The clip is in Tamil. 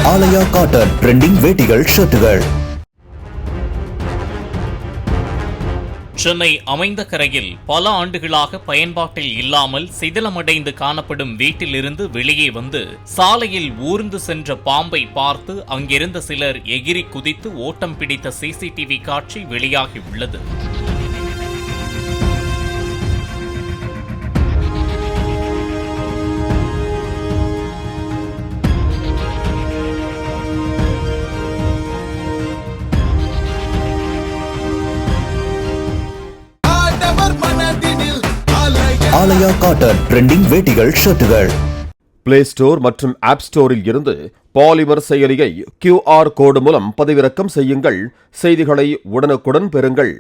ஆலயா காட்டன் ட்ரெண்டிங் வேட்டிகள் ஷர்ட்டுகள். சென்னை அமைந்தகரையில் பல ஆண்டுகளாக பயன்பாட்டில் இல்லாமல் சிதிலமடைந்து காணப்படும் வீட்டிலிருந்து வெளியே வந்து சாலையில் ஊர்ந்து சென்ற பாம்பை பார்த்து அங்கிருந்த சிலர் எகிரி குதித்து ஓட்டம் பிடித்த சிசிடிவி காட்சி வெளியாகியுள்ளது. ஆலயா காட்டன் ட்ரெண்டிங் வேட்டிகள் ஷர்ட்டுகள். பிளே ஸ்டோர் மற்றும் ஆப் ஸ்டோரில் இருந்து பாலிமர் செயலியை QR கோடு மூலம் பதிவிறக்கம் செய்யுங்கள். செய்திகளை உடனுக்குடன் பெறுங்கள்.